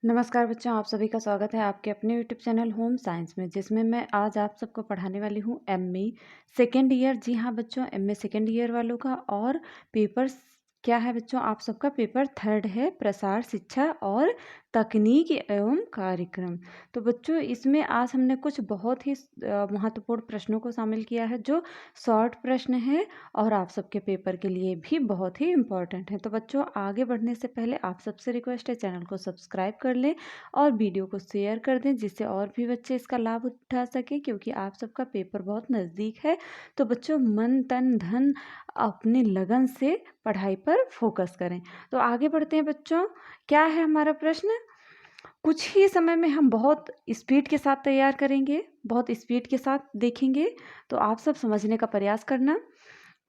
नमस्कार बच्चों, आप सभी का स्वागत है आपके अपने यूट्यूब चैनल होम साइंस में, जिसमें मैं आज आप सबको पढ़ाने वाली हूँ एमए सेकेंड ईयर। जी हाँ बच्चों, एमए सेकेंड ईयर वालों का। और पेपर क्या है बच्चों? आप सबका पेपर थर्ड है, प्रसार शिक्षा और तकनीक एवं कार्यक्रम। तो बच्चों, इसमें आज हमने कुछ बहुत ही महत्वपूर्ण प्रश्नों को शामिल किया है, जो शॉर्ट प्रश्न है और आप सबके पेपर के लिए भी बहुत ही इम्पोर्टेंट है। तो बच्चों, आगे बढ़ने से पहले आप सबसे रिक्वेस्ट है, चैनल को सब्सक्राइब कर लें और वीडियो को शेयर कर दें, जिससे और भी बच्चे इसका लाभ उठा सकें, क्योंकि आप सबका पेपर बहुत नज़दीक है। तो बच्चों, मन तन धन अपनी लगन से पढ़ाई पर फोकस करें। तो आगे बढ़ते हैं बच्चों। क्या है हमारा प्रश्न? कुछ ही समय में हम बहुत स्पीड के साथ तैयार करेंगे, बहुत स्पीड के साथ देखेंगे। तो आप सब समझने का प्रयास करना,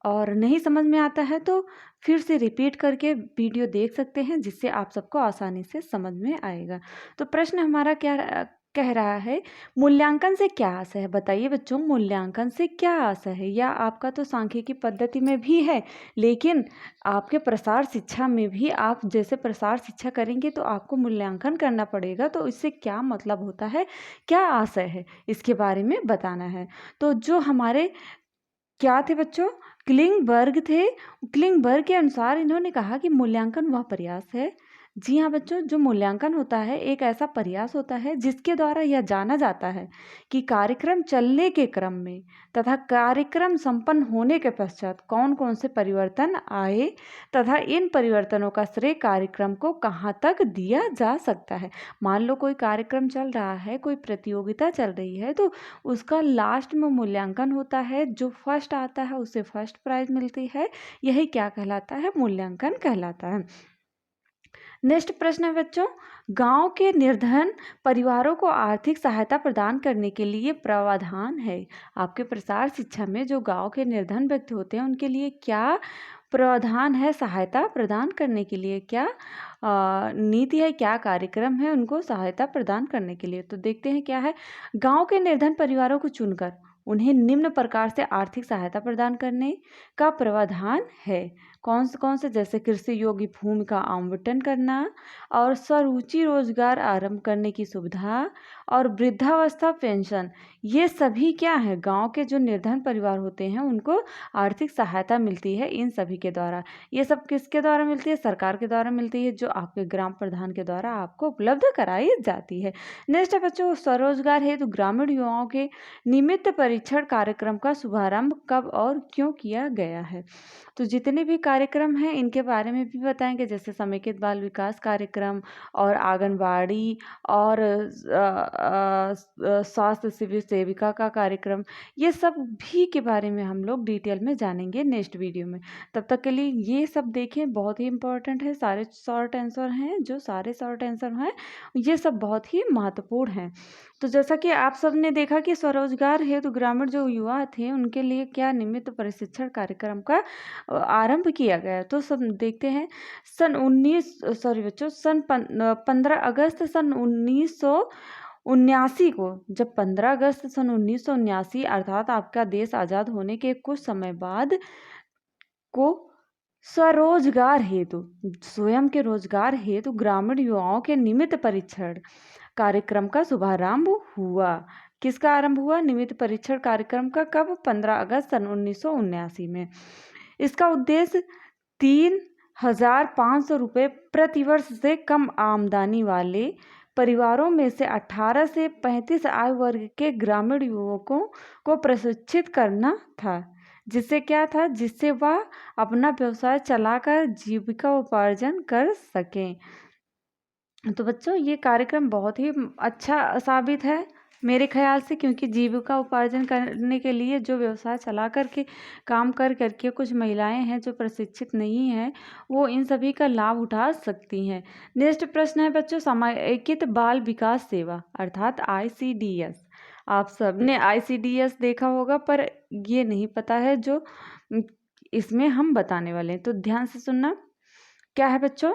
और नहीं समझ में आता है तो फिर से रिपीट करके वीडियो देख सकते हैं, जिससे आप सबको आसानी से समझ में आएगा। तो प्रश्न हमारा क्या कह रहा है? मूल्यांकन से क्या आशय है? बताइए बच्चों, मूल्यांकन से क्या आशय है? या आपका तो सांख्यिकी पद्धति में भी है, लेकिन आपके प्रसार शिक्षा में भी आप जैसे प्रसार शिक्षा करेंगे तो आपको मूल्यांकन करना पड़ेगा। तो इससे क्या मतलब होता है, क्या आशय है, इसके बारे में बताना है। तो जो हमारे क्या थे बच्चों? क्लिंगबर्ग थे। क्लिंगबर्ग के अनुसार इन्होंने कहा कि मूल्यांकन वह प्रयास है। जी हाँ बच्चों, जो मूल्यांकन होता है एक ऐसा प्रयास होता है जिसके द्वारा यह जाना जाता है कि कार्यक्रम चलने के क्रम में तथा कार्यक्रम संपन्न होने के पश्चात कौन कौन से परिवर्तन आए तथा इन परिवर्तनों का श्रेय कार्यक्रम को कहाँ तक दिया जा सकता है। मान लो कोई कार्यक्रम चल रहा है, कोई प्रतियोगिता चल रही है, तो उसका लास्ट में मूल्यांकन होता है। जो फर्स्ट आता है उसे फर्स्ट प्राइज मिलती है। यही क्या कहलाता है? मूल्यांकन कहलाता है। नेक्स्ट प्रश्न है बच्चों, गांव के निर्धन परिवारों को आर्थिक सहायता प्रदान करने के लिए प्रावधान है। आपके प्रसार शिक्षा में जो गांव के निर्धन व्यक्ति होते हैं उनके लिए क्या प्रावधान है? सहायता प्रदान करने के लिए क्या नीति है, क्या कार्यक्रम है उनको सहायता प्रदान करने के लिए? तो देखते हैं क्या है। गांव के निर्धन परिवारों को चुनकर उन्हें निम्न प्रकार से आर्थिक सहायता प्रदान करने का प्रावधान है। कौन से? जैसे कृषि योग्य भूमि का आवंटन करना, और स्वरुचि रोजगार आरंभ करने की सुविधा, और वृद्धावस्था पेंशन। ये सभी क्या है? गांव के जो निर्धन परिवार होते हैं उनको आर्थिक सहायता मिलती है इन सभी के द्वारा। ये सब किसके द्वारा मिलती है? सरकार के द्वारा मिलती है, जो आपके ग्राम प्रधान के द्वारा आपको उपलब्ध कराई जाती है। नेक्स्ट है बच्चों, स्वरोजगार हेतु ग्रामीण युवाओं के निमित्त परीक्षण कार्यक्रम का शुभारंभ कब और क्यों किया गया है? तो जितने भी कार्यक्रम हैं इनके बारे में भी बताएंगे, जैसे समेकित बाल विकास कार्यक्रम और आंगनबाड़ी और स्वास्थ्य शिविर सेविका का कार्यक्रम, ये सब भी के बारे में हम लोग डिटेल में जानेंगे नेक्स्ट वीडियो में। तब तक के लिए ये सब देखें, बहुत ही इंपॉर्टेंट है। सारे शॉर्ट आंसर हैं, जो सारे शॉर्ट आंसर हैं ये सब बहुत ही महत्वपूर्ण हैं। तो जैसा कि आप सबने देखा कि स्वरोजगार हेतु ग्रामीण जो युवा थे उनके लिए क्या निमित्त प्रशिक्षण कार्यक्रम का आरंभ किया गया। तो सब देखते हैं। सन 15 अगस्त सन 1979 को, जब 15 अगस्त सन 1979 अर्थात आपका देश आज़ाद होने के कुछ समय बाद को स्वरोजगार हेतु, स्वयं के रोजगार हेतु ग्रामीण युवाओं के निमित्त परीक्षण कार्यक्रम का शुभारंभ हुआ। किसका आरंभ हुआ? निमित्त परीक्षण कार्यक्रम का। कब? 15 अगस्त सन 1979 में। इसका उद्देश्य 3,500 रुपये प्रतिवर्ष से कम आमदनी वाले परिवारों में से 18 से 35 आयु वर्ग के ग्रामीण युवकों को प्रशिक्षित करना था। जिससे क्या था? जिससे वह अपना व्यवसाय चलाकर जीविका उपार्जन कर सकें। तो बच्चों, ये कार्यक्रम बहुत ही अच्छा साबित है मेरे ख्याल से, क्योंकि जीविका उपार्जन करने के लिए जो व्यवसाय चला करके काम कर करके कुछ महिलाएं हैं जो प्रशिक्षित नहीं हैं, वो इन सभी का लाभ उठा सकती हैं। नेक्स्ट प्रश्न है बच्चों, समेकित बाल विकास सेवा अर्थात ICDS। आप सब ने ICDS देखा होगा, पर ये नहीं पता है जो इसमें हम बताने वाले हैं। तो ध्यान से सुनना। क्या है बच्चों?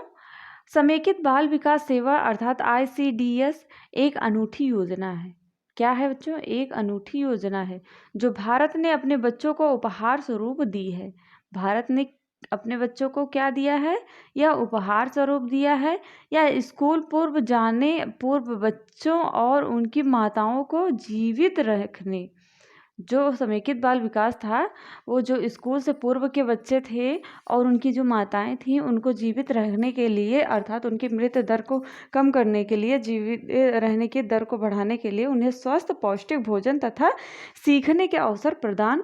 समेकित बाल विकास सेवा अर्थात ICDS एक अनूठी योजना है। क्या है बच्चों? एक अनूठी योजना है जो भारत ने अपने बच्चों को उपहार स्वरूप दी है। भारत ने अपने बच्चों को क्या दिया है, या उपहार स्वरूप दिया है, या स्कूल पूर्व बच्चों और उनकी माताओं को जीवित रखने। जो समेकित बाल विकास था, वो जो स्कूल से पूर्व के बच्चे थे और उनकी जो माताएं थीं, उनको जीवित रहने के लिए, अर्थात उनकी मृत्यु दर को कम करने के लिए, जीवित रहने की दर को बढ़ाने के लिए उन्हें स्वस्थ पौष्टिक भोजन तथा सीखने के अवसर प्रदान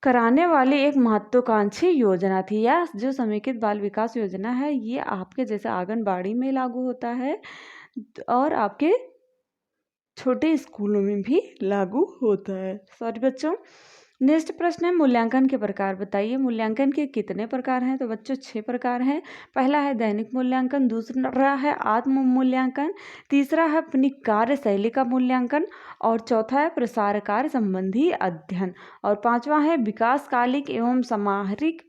कराने वाली एक महत्वाकांक्षी योजना थी। या जो समेकित बाल विकास योजना है, ये आपके जैसे आंगनबाड़ी में लागू होता है और आपके छोटे स्कूलों में भी लागू होता है। सॉरी बच्चों। नेक्स्ट प्रश्न है, मूल्यांकन के प्रकार बताइए। मूल्यांकन के कितने प्रकार हैं? तो बच्चों 6 प्रकार हैं। पहला है दैनिक मूल्यांकन, दूसरा है आत्म मूल्यांकन, तीसरा है अपनी कार्यशैली का मूल्यांकन, और चौथा है प्रसार कार्य संबंधी अध्ययन, और पांचवा है विकासकालिक एवं समाहरिक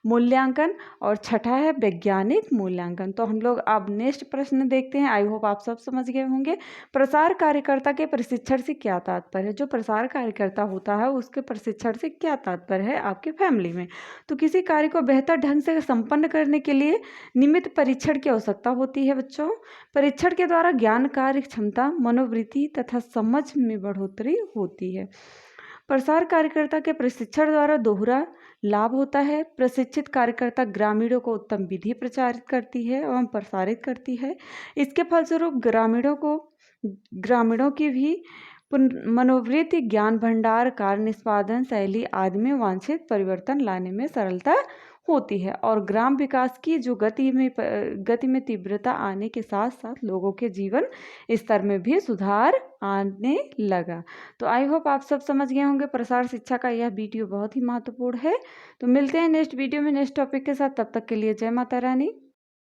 मूल्यांकन, और छठा है वैज्ञानिक मूल्यांकन। तो हम लोग अब नेक्स्ट प्रश्न देखते हैं। आई होप आप सब समझ गए होंगे। प्रसार कार्यकर्ता के प्रशिक्षण से क्या तात्पर्य है? जो प्रसार कार्यकर्ता होता है उसके प्रशिक्षण से क्या तात्पर्य है आपके फैमिली में? तो किसी कार्य को बेहतर ढंग से संपन्न करने के लिए नियमित परीक्षण की आवश्यकता होती है बच्चों। परीक्षण के द्वारा ज्ञान, कार्य क्षमता, मनोवृत्ति तथा समझ में बढ़ोतरी होती है। प्रसार कार्यकर्ता के प्रशिक्षण द्वारा दोहरा लाभ होता है। प्रशिक्षित कार्यकर्ता ग्रामीणों को उत्तम विधि प्रचारित करती है एवं प्रसारित करती है। इसके फलस्वरूप ग्रामीणों की भी मनोवृत्ति, ज्ञान भंडार, कार्य निष्पादन शैली आदि में वांछित परिवर्तन लाने में सरलता होती है, और ग्राम विकास की जो गति में तीव्रता आने के साथ साथ लोगों के जीवन स्तर में भी सुधार आने लगा। तो आई होप आप सब समझ गए होंगे। प्रसार शिक्षा का यह वीडियो बहुत ही महत्वपूर्ण है। तो मिलते हैं नेक्स्ट वीडियो में नेक्स्ट टॉपिक के साथ। तब तक के लिए जय माता रानी।